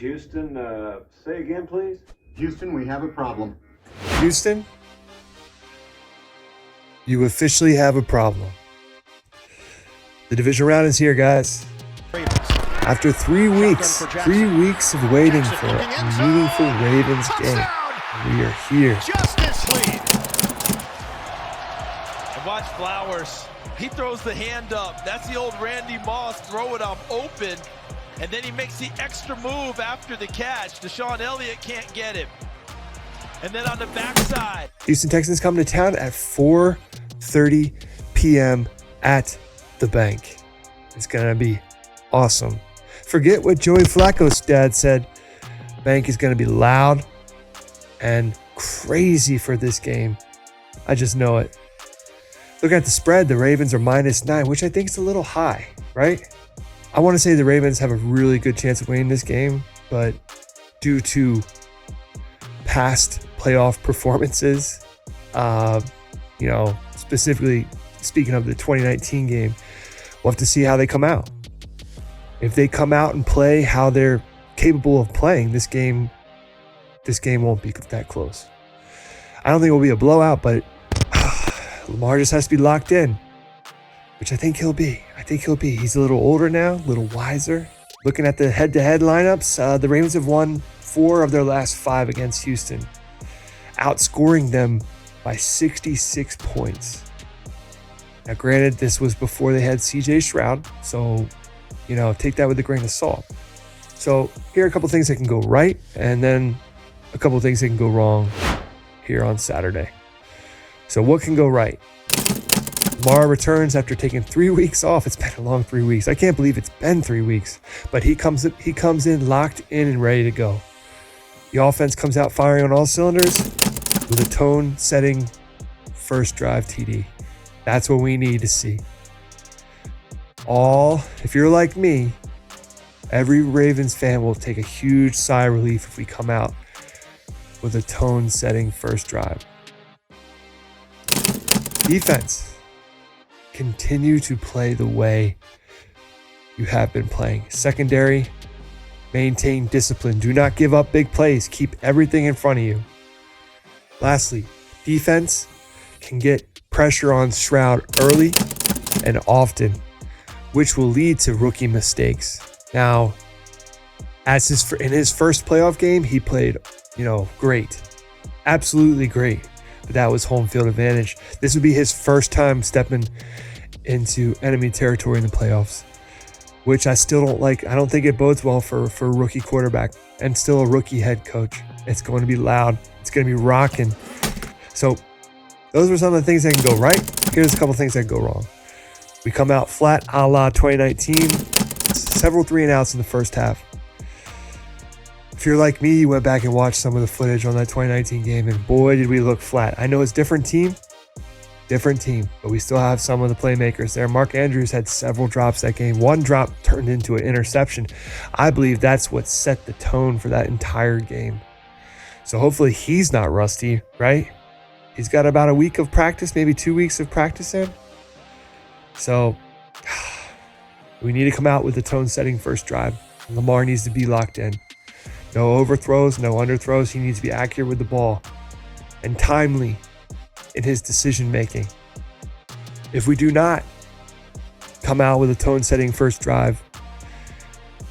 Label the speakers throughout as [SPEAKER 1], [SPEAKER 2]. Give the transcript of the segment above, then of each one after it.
[SPEAKER 1] Houston. Say again, please.
[SPEAKER 2] Houston, we have a problem.
[SPEAKER 3] Houston, you officially have a problem. The division round is here, guys. After 3 weeks of waiting for a meaningful Ravens game, we are here.
[SPEAKER 4] And watch Flowers. He throws the hand up. That's the old Randy Moss. Throw it up open. And then he makes the extra move after the catch. Deshaun Elliott can't get him. And then on the backside.
[SPEAKER 3] Houston Texans come to town at 4:30 p.m. at the bank. It's going to be awesome. Forget what Joey Flacco's dad said. Bank is going to be loud and crazy for this game. I just know it. Look at the spread. The Ravens are -9, which I think is a little high, right? I want to say the Ravens have a really good chance of winning this game, but due to past playoff performances, specifically speaking of the 2019 game, we'll have to see how they come out. If they come out and play how they're capable of playing, this game won't be that close. I don't think it will be a blowout, but Lamar just has to be locked in, which I think he'll be. He's a little older now, a little wiser. Looking at the head-to-head lineups, the Ravens have won 4 of their last 5 against Houston, outscoring them by 66 points. Now, granted, this was before they had CJ Stroud, so, take that with a grain of salt. So here are a couple things that can go right, and then a couple things that can go wrong here on Saturday. So what can go right? Lamar returns after taking 3 weeks off. It's been a long 3 weeks. I can't believe it's been 3 weeks. But he comes in locked in and ready to go. The offense comes out firing on all cylinders with a tone-setting first drive TD. That's what we need to see. If you're like me, every Ravens fan will take a huge sigh of relief if we come out with a tone-setting first drive. Defense. Continue to play the way you have been playing. Secondary, maintain discipline. Do not give up big plays. Keep everything in front of you. Lastly, defense can get pressure on Stroud early and often, which will lead to rookie mistakes. Now, in his first playoff game, he played, great. Absolutely great. But that was home field advantage. This would be his first time stepping into enemy territory in the playoffs, which I still don't like. I don't think it bodes well for a rookie quarterback and still a rookie head coach. It's going to be loud. It's going to be rocking. So those were some of the things that can go right. Here's a couple things that can go wrong. We come out flat a la 2019. Several 3-and-outs in the first half. If you're like me, you went back and watched some of the footage on that 2019 game, and boy, did we look flat. I know it's different team, but we still have some of the playmakers there. Mark Andrews had several drops that game. One drop turned into an interception. I believe that's what set the tone for that entire game. So hopefully he's not rusty, right? He's got about a week of practice, maybe 2 weeks of practice in. So we need to come out with the tone-setting first drive. Lamar needs to be locked in. No overthrows, no underthrows. He needs to be accurate with the ball and timely in his decision-making. If we do not come out with a tone-setting first drive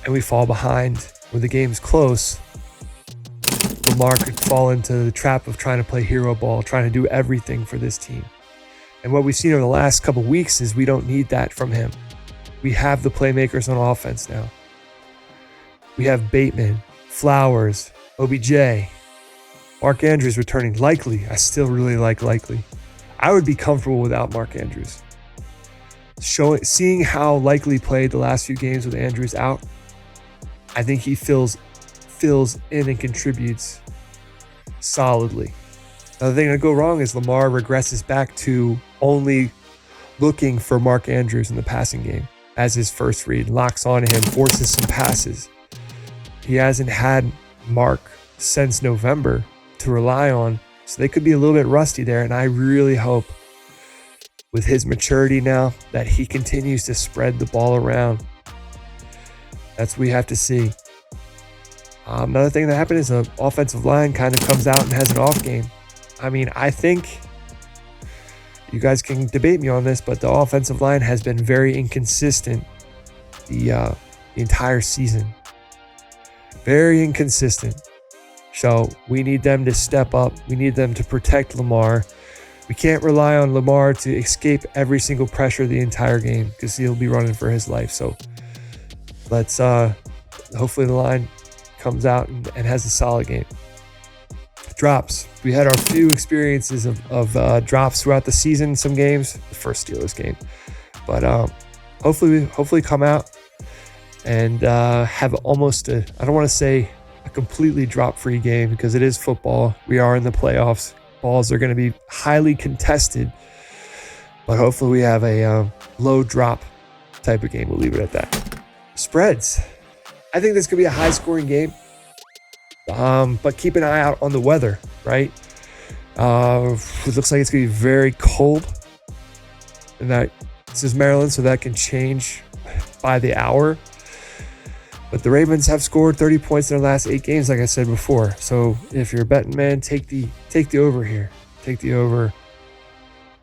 [SPEAKER 3] and we fall behind when the game's close, Lamar could fall into the trap of trying to play hero ball, trying to do everything for this team. And what we've seen over the last couple weeks is we don't need that from him. We have the playmakers on offense now. We have Bateman, Flowers, OBJ, Mark Andrews returning. Likely. I still really like Likely. I would be comfortable without Mark Andrews. Seeing how Likely played the last few games with Andrews out, I think he fills in and contributes solidly. Another thing to go wrong is Lamar regresses back to only looking for Mark Andrews in the passing game as his first read, locks onto him, forces some passes. He hasn't had Mark since November to rely on, so they could be a little bit rusty there, and I really hope with his maturity now that he continues to spread the ball around. That's what we have to see. Another thing that happened is the offensive line kind of comes out and has an off game. I mean, I think you guys can debate me on this, but the offensive line has been very inconsistent the entire season. Very inconsistent. So we need them to step up. We need them to protect Lamar. We can't rely on Lamar to escape every single pressure the entire game because he'll be running for his life. So let's hopefully the line comes out and has a solid game. Drops. We had our few experiences of drops throughout the season, some games, the first Steelers game. But hopefully come out and have almost I don't want to say a completely drop-free game because it is football. We are in the playoffs. Balls are going to be highly contested. But hopefully we have a low drop type of game. We'll leave it at that. Spreads. I think this could be a high-scoring game. But keep an eye out on the weather, right? It looks like it's going to be very cold. And this is Maryland, so that can change by the hour. But the Ravens have scored 30 points in their last 8 games, like I said before. So if you're a betting man, take the over here. Take the over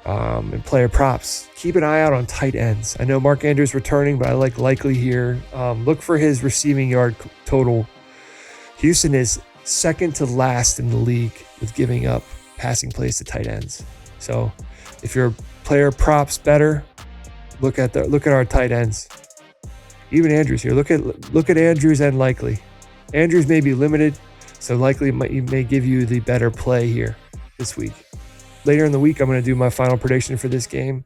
[SPEAKER 3] and player props. Keep an eye out on tight ends. I know Mark Andrews returning, but I like likely here. Look for his receiving yard total. Houston is second to last in the league with giving up passing plays to tight ends. So if your player props better, look at our tight ends. Even Andrews here. Look at Andrews and Likely. Andrews may be limited, so Likely may give you the better play here this week. Later in the week, I'm going to do my final prediction for this game.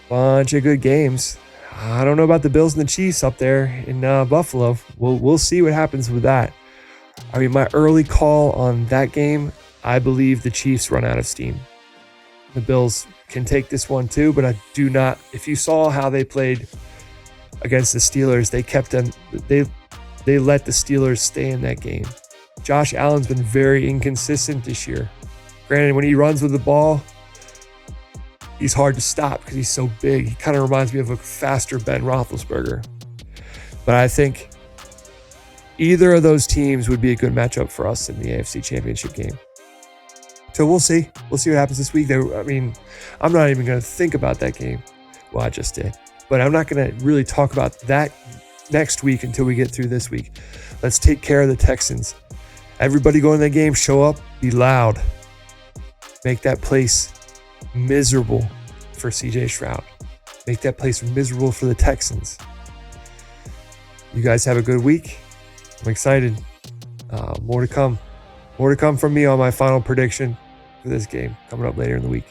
[SPEAKER 3] Bunch of good games. I don't know about the Bills and the Chiefs up there in Buffalo. We'll see what happens with that. I mean, my early call on that game, I believe the Chiefs run out of steam. The Bills can take this one too, but I do not. If you saw how they played against the Steelers, they kept them. They let the Steelers stay in that game. Josh Allen's been very inconsistent this year. Granted, when he runs with the ball, he's hard to stop because he's so big. He kind of reminds me of a faster Ben Roethlisberger. But I think either of those teams would be a good matchup for us in the AFC Championship game. So we'll see. We'll see what happens this week. I'm not even going to think about that game. Well, I just did. But I'm not going to really talk about that next week until we get through this week. Let's take care of the Texans. Everybody go in that game, show up, be loud. Make that place miserable for CJ Stroud. Make that place miserable for the Texans. You guys have a good week. I'm excited. More to come. More to come from me on my final prediction for this game coming up later in the week.